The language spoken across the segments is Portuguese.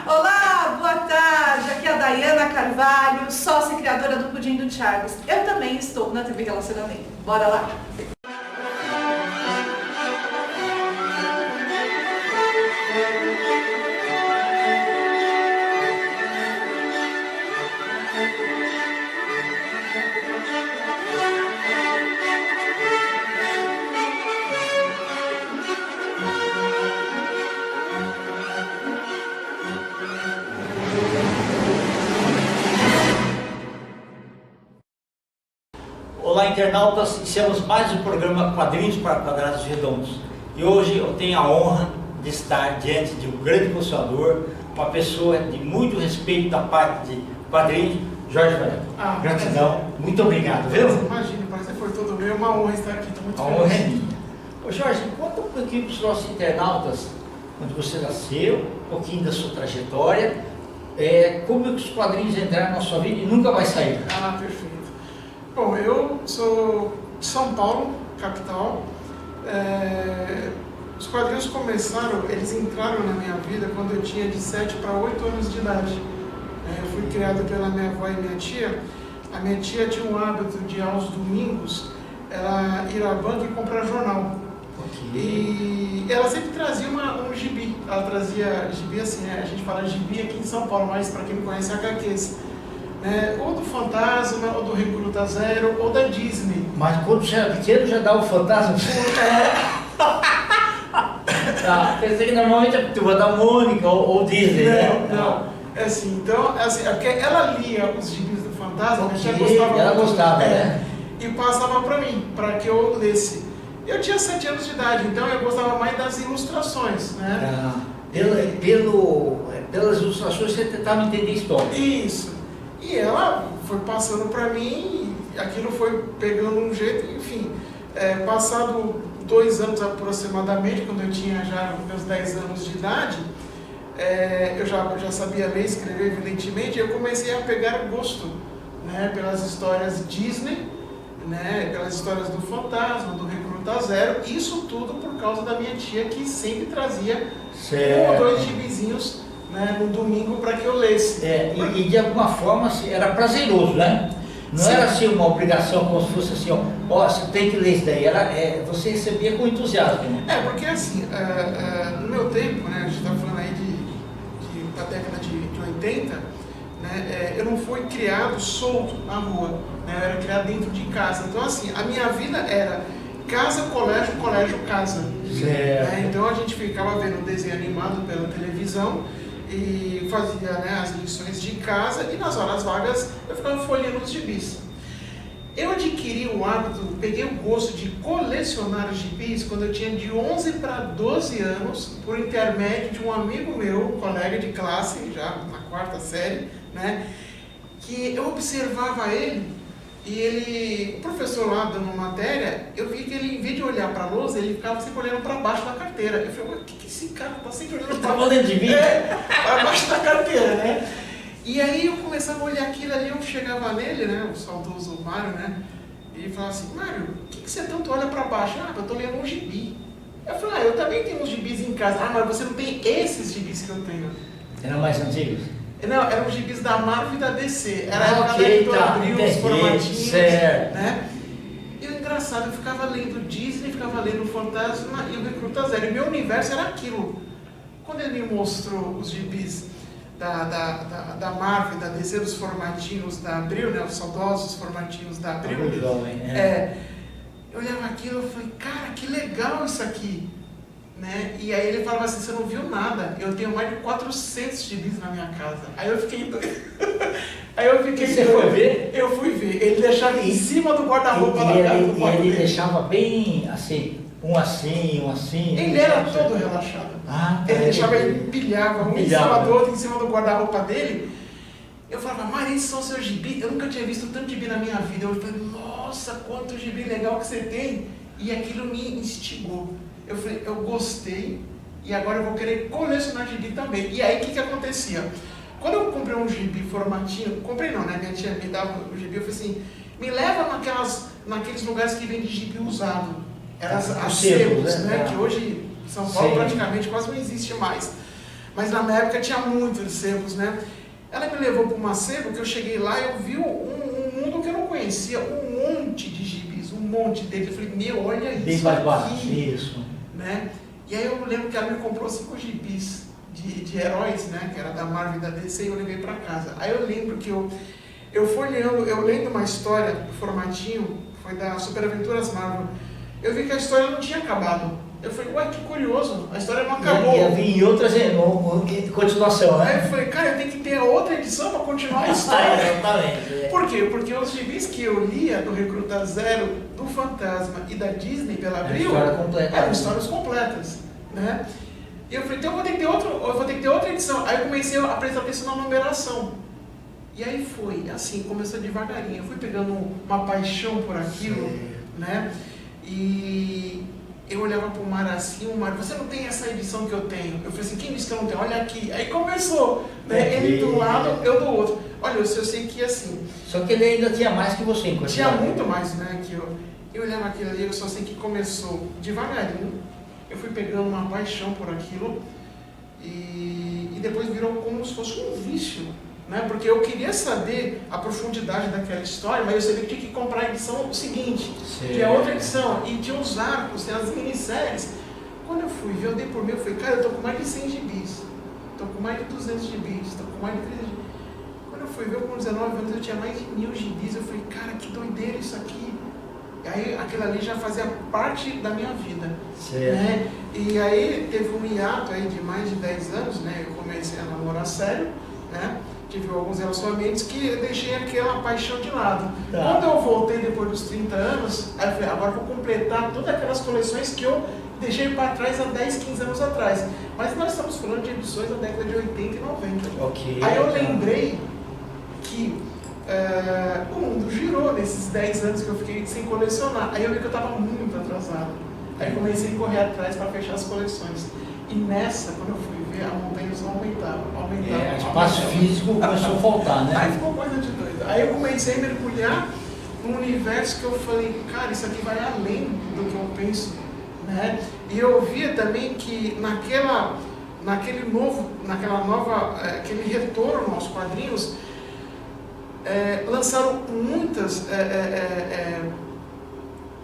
Olá, boa tarde. Aqui é a Dayana Carvalho, sócia e criadora do Pudim do Charles. Eu também estou na TV Relacionamento. Bora lá? Olá, internautas, iniciamos mais um programa Quadrinhos para Quadrados Redondos. E hoje eu tenho a honra de estar diante de um grande consolador, uma pessoa de muito respeito da parte de quadrinhos, Jorge Varela. Gratidão, muito obrigado, viu? Imagina, o prazer foi todo meu, é uma honra estar aqui, estou muito feliz. A honra é minha. Ô Jorge, conta um pouquinho para os nossos internautas, onde você nasceu, um pouquinho da sua trajetória, como é que os quadrinhos entraram na sua vida e nunca vai sair. Ah, perfeito. Bom, eu sou de São Paulo, capital. Os quadrinhos começaram, eles entraram na minha vida quando eu tinha de 7 para 8 anos de idade. Eu fui criado pela minha avó e minha tia. A minha tia tinha um hábito de, aos domingos, ela ir à banca e comprar jornal. Okay. E ela sempre trazia um gibi. Ela trazia gibi assim, a gente fala gibi aqui em São Paulo, mas para quem não conhece, HQs. Ou do Fantasma, ou do Recruta Zero, ou da Disney. Mas quando você era pequeno já dava o fantasma? Pensei que normalmente é Turma da Mônica ou Disney, né? Não. É assim, então, é porque ela lia os gibis do Fantasma, Okay. já gostava Ela muito, gostava, né? E passava para mim, para que eu lesse. Eu tinha 7 anos de idade, então eu gostava mais das ilustrações, né? Pelas ilustrações você tentava entender a história. Isso. E ela foi passando para mim, e aquilo foi pegando um jeito, enfim. Passado 2 anos aproximadamente, quando eu tinha já meus 10 anos de idade, eu já sabia ler e escrever, evidentemente, e eu comecei a pegar gosto, né, pelas histórias Disney, né, pelas histórias do Fantasma, do Recruta Zero, isso tudo por causa da minha tia, que sempre trazia 1 ou 2 gibizinhos, né, no domingo para que eu lesse. E de alguma forma assim, era prazeroso, né? Não Sim. Era assim uma obrigação, como se fosse assim, ó, você tem que ler isso daí. Você recebia com entusiasmo. Né? Porque assim, no meu tempo, né, a gente está falando aí da década de 80, né, eu não fui criado solto na rua, né, eu era criado dentro de casa. Então assim, a minha vida era casa, colégio, colégio, casa. Então a gente ficava vendo desenho animado pela televisão e fazia, né, as lições de casa, e nas horas vagas eu ficava folheando os gibis. Eu adquiri o hábito, peguei o gosto de colecionar gibis quando eu tinha de 11 para 12 anos, por intermédio de um amigo meu, um colega de classe, já na 4ª série, né, que eu observava ele, e o professor lá dando matéria, eu vi que ele, em vez de olhar para a lousa, ele ficava sempre olhando para baixo da carteira. Eu falei, o que esse cara está sempre olhando para baixo da carteira, né? E aí eu começava a olhar aquilo ali, eu chegava nele, né, o saudoso Mário, né, e ele falava assim, Mário, o que você tanto olha para baixo? Eu estou lendo um gibi. Eu falei, eu também tenho uns gibis em casa. Mas você não tem esses gibis que eu tenho. Eram mais antigos? Não, eram gibis da Marvel e da DC. Era a época da Ok, editora tá, Abril, os entendi, formatinhos, certo. né? E o engraçado, eu ficava lendo Disney, ficava lendo Fantasma e o Recruta Zero. E meu universo era aquilo. Quando ele me mostrou os gibis da Marvel, da DC, dos formatinhos da Abril, né, os saudosos formatinhos da Abril, eu olhava aquilo e falei, cara, que legal isso aqui, né? E aí ele falava assim, você não viu nada, eu tenho mais de 400 gibis na minha casa. Aí eu fiquei doido. Você foi ver? Eu fui ver, ele deixava em cima do guarda-roupa da casa do quarto ele dele. deixava bem assim, um assim. Ele era todo relaxado. Ele deixava, ele empilhava um em cima do outro, em cima do guarda-roupa dele. Eu falava, Maria, esses são seus gibis? Eu nunca tinha visto tanto gibi na minha vida. Eu falei, nossa, quanto gibi legal que você tem. E aquilo me instigou. Eu falei, eu gostei e agora eu vou querer colecionar gibi também. E aí o que acontecia? Quando eu comprei um gibi formatinho, comprei não, né? Minha tia me dava o gibi, eu falei assim, me leva naqueles lugares que vende gibi usado. Eram as sebos, né? Que hoje em São Paulo praticamente quase não existe mais. mas na minha época tinha muitos sebos, né? Ela me levou para uma sebo que eu cheguei lá e eu vi um mundo que eu não conhecia, um monte de gibis, um monte deles. Eu falei, meu, olha isso bem mais barato, aqui, isso. né? E aí eu lembro que ela me comprou 5 gibis de heróis, né? Que era da Marvel e da DC, e eu levei para casa. Aí eu lembro que eu folheando, eu lendo uma história do formatinho, foi da Super Aventuras Marvel, eu vi que a história não tinha acabado. Eu falei, ué, que curioso, a história não acabou. E havia em outras continuação, Aí né? eu falei, cara, eu tenho que ter outra edição para continuar a história. Exatamente. Por quê? Porque os gibis que eu lia do Recruta Zero, do Fantasma e da Disney pela Abril, eram histórias completas, né? E eu falei, então eu vou ter que ter outra edição. Aí eu comecei a prestar atenção na numeração. E aí foi, assim, começou devagarinho. Eu fui pegando uma paixão por aquilo, né? E eu olhava para o Mar assim, o Mar, você não tem essa edição que eu tenho? Eu falei assim, quem disse que eu não tenho? Olha aqui. Aí começou, né? Ele do lado, eu do outro. Olha, eu sei que assim... Só que ele ainda tinha mais que você. Tinha muito mais, né? Que eu olhava aquilo ali, eu só sei que começou devagarinho. Eu fui pegando uma paixão por aquilo e depois virou como se fosse um vício, né? Porque eu queria saber a profundidade daquela história, mas eu sabia que tinha que comprar a edição seguinte, que é outra edição, e tinha os arcos, tem as minisséries. Quando eu fui ver, eu dei por mim, eu falei, cara, eu tô com mais de 100 gibis, tô com mais de 200 gibis, tô com mais de 300 gibis. Quando eu fui ver, com 19 anos, eu tinha mais de 1000 gibis, eu falei, cara, que doideira isso aqui. E aí aquilo ali já fazia parte da minha vida, né? E aí teve um hiato aí de mais de 10 anos, né? Eu comecei a namorar sério, né? Tive alguns relacionamentos que eu deixei aquela paixão de lado. Tá. Quando eu voltei depois dos 30 anos, aí eu falei, agora eu vou completar todas aquelas coleções que eu deixei para trás há 10, 15 anos atrás. Mas nós estamos falando de edições da década de 80 e 90. Ok. Aí eu lembrei que o mundo girou nesses 10 anos que eu fiquei sem colecionar. Aí eu vi que eu estava muito atrasado. Aí comecei a correr atrás para fechar as coleções. E nessa, quando eu fui ver, a montanha só aumentava. Espaço físico começou a faltar, né? Aí ficou coisa de doido. Aí eu comecei a mergulhar num universo que eu falei, cara, isso aqui vai além do que eu penso, né? E eu via também que aquele retorno aos quadrinhos, lançaram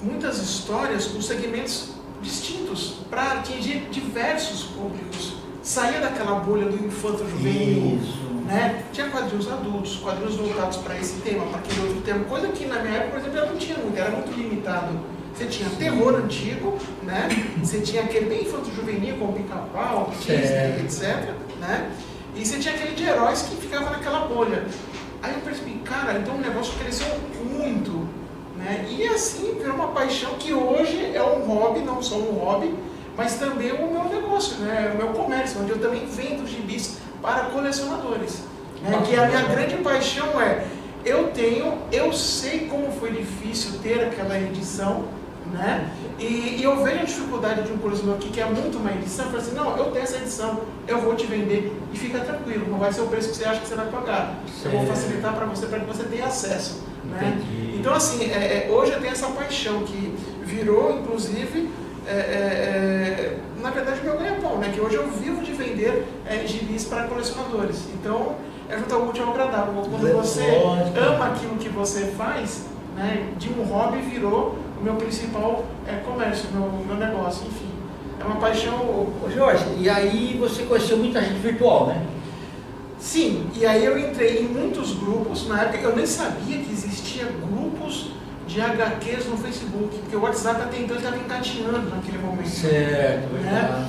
muitas histórias com segmentos distintos para atingir diversos públicos. Saía daquela bolha do infanto-juvenil, né? Tinha quadrinhos adultos, quadrinhos voltados para esse tema, para aquele outro tema, coisa que na minha época, por exemplo, não tinha muito, era muito limitado. Você tinha terror antigo, né? Você tinha aquele bem infanto-juvenil, como Pica-Pau, Disney, etc., né? E você tinha aquele de heróis que ficava naquela bolha. Aí eu percebi, cara, então o negócio cresceu muito, né? E assim virou uma paixão que hoje é um hobby, não só um hobby, mas também o meu negócio, né? O meu comércio, onde eu também vendo gibis para colecionadores, né? Que a minha grande paixão eu sei como foi difícil ter aquela edição, né? E eu vejo a dificuldade de um colecionador que quer muito uma edição, eu falo assim, não, eu tenho essa edição, eu vou te vender e fica tranquilo, não vai ser o preço que você acha que você vai pagar. Eu vou facilitar para que você tenha acesso, né? Então assim, hoje eu tenho essa paixão que virou, inclusive, na verdade o meu ganha-pão, né? Que hoje eu vivo de vender gibis para colecionadores. Então, juntar o útil ao agradável. Quando você ama aquilo que você faz, né, de um hobby virou o meu principal comércio, meu negócio, enfim. É uma paixão. Ô Jorge, e aí você conheceu muita gente virtual, né? Sim, e aí eu entrei em muitos grupos. Na época eu nem sabia que existia grupos de HQs no Facebook, porque o WhatsApp até então estava engatinhando naquele momento. Certo, né?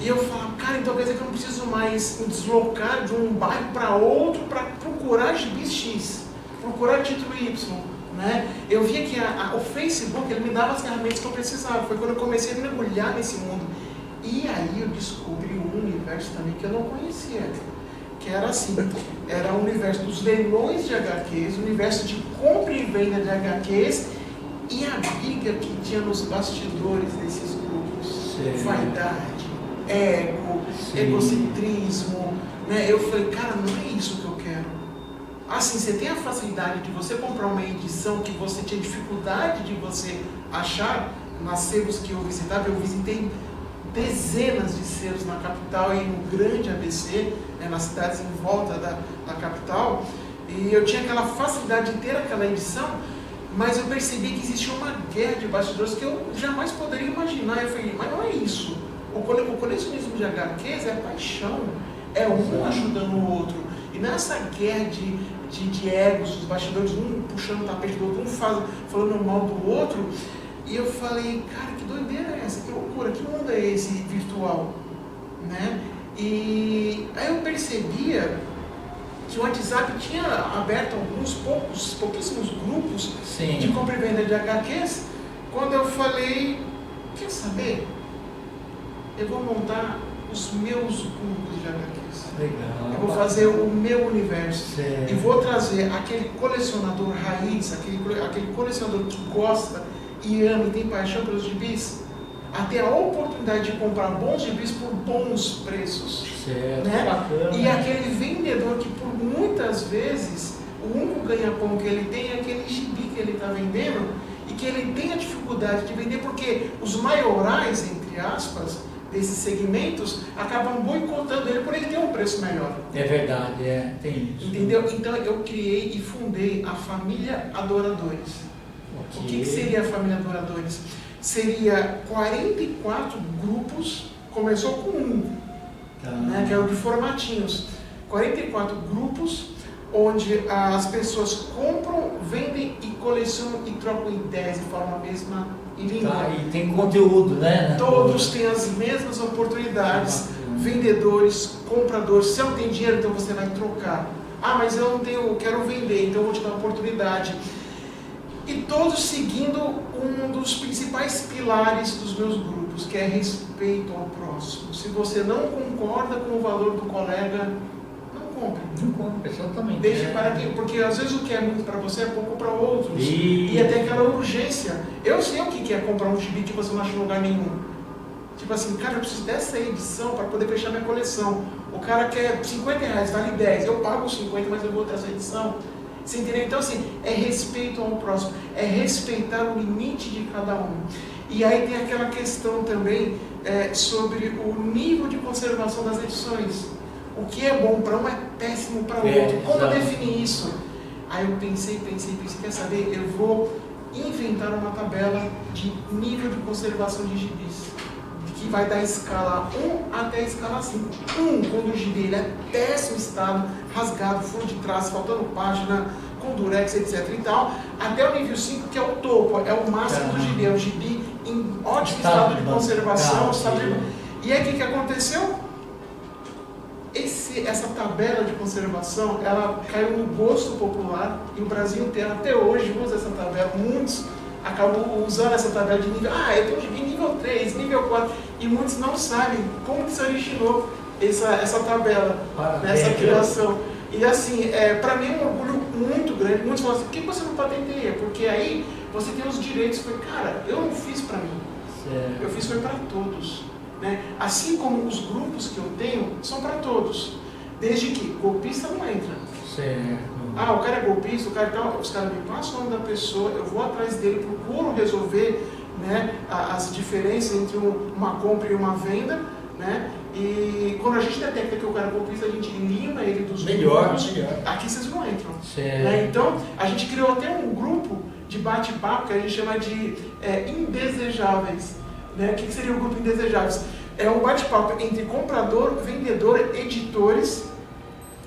E eu falava, cara, então quer dizer que eu não preciso mais me deslocar de um bairro para outro para procurar gibis X, procurar título Y, né? Eu via que o Facebook, ele me dava as ferramentas que eu precisava. Foi quando eu comecei a mergulhar nesse mundo. E aí eu descobri um universo também que eu não conhecia, que era assim, era o universo dos leilões de HQs, o universo de compra e venda de HQs e a briga que tinha nos bastidores desses grupos. Vaidade, ego, egocentrismo, né? Eu falei, cara, não é isso que eu quero. Assim, você tem a facilidade de você comprar uma edição que você tinha dificuldade de você achar nas sebos que eu visitava. Eu visitei dezenas de selos na capital e no grande ABC, né, nas cidades em volta da capital, e eu tinha aquela facilidade de ter aquela edição, mas eu percebi que existia uma guerra de bastidores que eu jamais poderia imaginar. Eu falei, mas não é isso. O colecionismo de HQs é paixão, é um ajudando o outro. E nessa guerra de egos, os bastidores, um puxando o tapete do outro, um falando mal do outro, e eu falei, cara, que doideira é essa? Que loucura, que mundo é esse virtual? Né? E aí eu percebia que o WhatsApp tinha aberto pouquíssimos grupos de compra e venda de HQs, quando eu falei, quer saber? Eu vou montar os meus grupos de HQs. Legal. Eu vou fazer o meu universo. Certo. E vou trazer aquele colecionador raiz, aquele colecionador que gosta e ama e tem paixão pelos gibis, a ter a oportunidade de comprar bons gibis por bons preços. Certo. Né? Bacana. E aquele vendedor que por muitas vezes o único ganha-pão que ele tem é aquele gibi que ele está vendendo e que ele tem a dificuldade de vender porque os maiorais, entre aspas, desses segmentos acabam boicotando ele por ele ter um preço melhor. É verdade, tem isso. Entendeu? Então eu criei e fundei a Família Adoradores. Okay. O que seria a Família Adoradores? Seria 44 grupos, começou com né, que é o de formatinhos. 44 grupos, onde as pessoas compram, vendem e colecionam e trocam ideias de forma mesma e língua. Tá, e tem conteúdo, né? Todos têm as mesmas oportunidades. Vendedores, compradores. Se eu não tenho dinheiro, então você vai trocar. Ah, mas eu não tenho, eu quero vender, então eu vou te dar uma oportunidade. E todos seguindo um dos principais pilares dos meus grupos, que é respeito ao próximo. Se você não concorda com o valor do colega, não compre. Não compra, exatamente. Deixe para quem, porque às vezes o que é muito para você é pouco para outros. E até aquela urgência. Eu sei o que é comprar um gibi que você não acha em lugar nenhum. Tipo assim, cara, eu preciso dessa edição para poder fechar minha coleção. O cara quer R$50, vale 10. Eu pago 50, mas eu vou ter essa edição. Você entendeu? Então assim, é respeito ao próximo, é respeitar o limite de cada um. E aí tem aquela questão também sobre o nível de conservação das edições. O que é bom para um é péssimo para o outro. Como definir isso? Aí eu pensei, quer saber? Eu vou inventar uma tabela de nível de conservação de gibis, que vai da escala 1 até a escala 5. 1, quando o gibi ele é péssimo estado, rasgado, fundo de traço, faltando página, com durex, etc. e tal, até o nível 5, que é o topo, é o máximo do gibi, é o gibi em ótimo estado de conservação. E aí o que aconteceu? Essa tabela de conservação, ela caiu no gosto popular, e o Brasil inteiro até hoje usa essa tabela. Muitos acabam usando essa tabela de nível, eu tenho um gibi nível 3, nível 4, e muitos não sabem como que se originou essa tabela, nessa criação. E assim, para mim é um orgulho muito grande. Muitos falam assim, por que você não patenteia? Porque aí você tem os direitos. Cara, eu não fiz para mim, eu fiz foi para todos. Né? Assim como os grupos que eu tenho são para todos, desde que golpista não entra. O cara é golpista, os caras me passam o nome da pessoa, eu vou atrás dele, procuro resolver, né, as diferenças entre uma compra e uma venda, né? E quando a gente detecta que o cara é golpista, a gente lima ele dos grupos. Aqui vocês não entram. Né? Então, a gente criou até um grupo de bate-papo que a gente chama de indesejáveis. Né? O que seria o grupo indesejáveis? É um bate-papo entre comprador, vendedor, editores,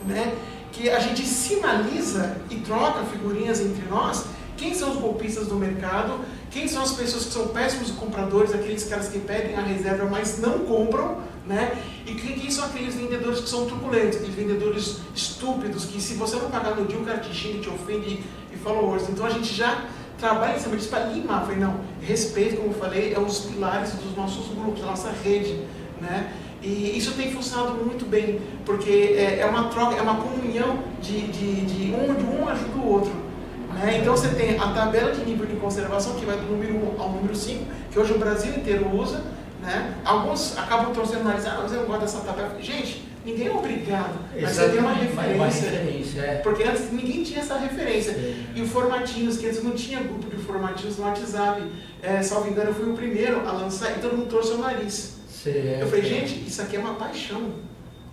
né? Que a gente sinaliza e troca figurinhas entre nós. Quem são os golpistas do mercado? Quem são as pessoas que são péssimos compradores, aqueles caras que pedem a reserva, mas não compram, né? E quem são aqueles vendedores que são truculentos, aqueles vendedores estúpidos, que se você não pagar no dia, o cara te xinga, te ofende e fala horrores. Então a gente já trabalha em cima disso para limar. Falei, não, respeito, como eu falei, é um dos pilares dos nossos grupos, da nossa rede, né? E isso tem funcionado muito bem, porque é uma troca, é uma comunhão de um ajuda o outro. Né? Então você tem a tabela de nível de conservação, que vai do número 1 ao número 5, que hoje o Brasil inteiro usa. Né? Alguns acabam torcendo o nariz, mas eu não gosto dessa tabela. Gente, ninguém é obrigado, mas você tem uma referência. Porque antes ninguém tinha essa referência. E o Formatinhos, que antes não tinha grupo de formatinhos no WhatsApp. Salvo engano, eu fui o primeiro a lançar e todo mundo torceu o nariz. Certo. Eu falei, gente, isso aqui é uma paixão.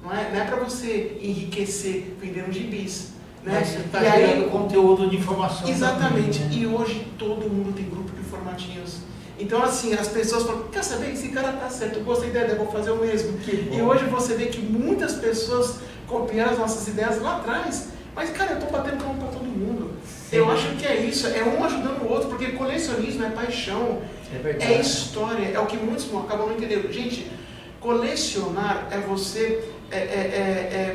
Não é para você enriquecer vendendo gibis. Né? Mas você está E aí, gerando conteúdo de informação. exatamente. Também, né? E hoje todo mundo tem grupo de formatinhos. Então, assim, as pessoas falam, quer saber, esse cara tá certo, eu gostei da ideia, eu vou fazer o mesmo. E hoje você vê que muitas pessoas copiaram as nossas ideias lá atrás. Mas, cara, eu tô batendo palma para todo mundo. Sim. Eu acho que é isso, é um ajudando o outro, porque colecionismo é paixão, é história, é o que muitos acabam não entendendo. Gente, colecionar é você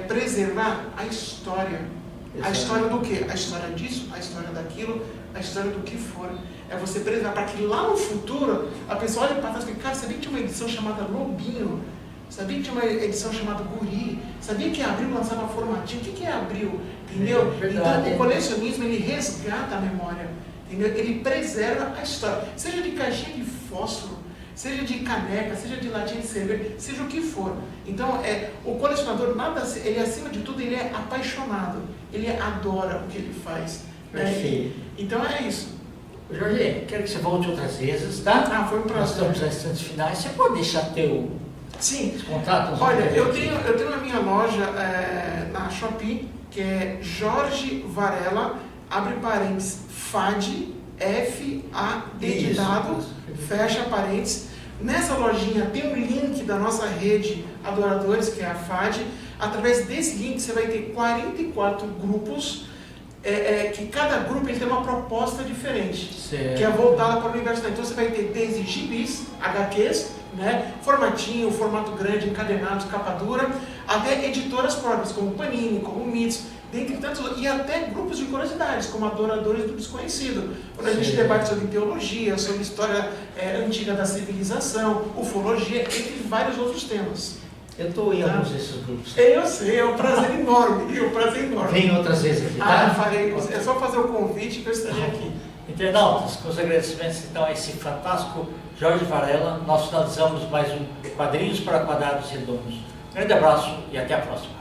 preservar a história. A história do quê? A história disso, a história daquilo, a história do que for. É você preservar para que lá no futuro a pessoa olhe para trás e fale, cara, sabia que tinha uma edição chamada Lobinho? Sabia que tinha uma edição chamada Guri? Sabia que Abril lançava formatinho? O que é Abril? Entendeu? Então o colecionismo ele resgata a memória. Entendeu? Ele preserva a história. Seja de caixinha de fósforo, seja de caneca, seja de latinha de cerveja, seja o que for. Então, o colecionador, ele acima de tudo, ele é apaixonado. Ele adora o que ele faz. Perfeito. Então é isso. Jorge, quero que você volte outras vezes, tá? Foi um prazer. Nós estamos nas instantes finais. Você pode deixar teu contato? Olha, eu tenho na minha loja na Shopee, que é Jorge Varela, abre parênteses, FAD, F-A-D de dado, fecha parênteses. Nessa lojinha tem um link da nossa rede Adoradores, que é a FAD. Através desse link você vai ter 44 grupos, que cada grupo ele tem uma proposta diferente, certo, que é voltada para a universidade. Então você vai ter desde gibis, HQs, né, formatinho, formato grande, encadenados, capa dura, até editoras próprias, como Panini, como Mits, dentre tantos, e até grupos de curiosidades, como Adoradores do Desconhecido, quando a gente debate sobre teologia, sobre história antiga da civilização, ufologia, entre vários outros temas. Eu estou em alguns desses grupos. Eu sei, é um prazer enorme, Vem outras vezes aqui, tá? Farei, é só fazer o convite que eu estarei aqui. Internautas, com os agradecimentos então a esse fantástico Jorge Varela, nós finalizamos mais um Quadrinhos para Quadrados Redondos. Um grande abraço e até a próxima.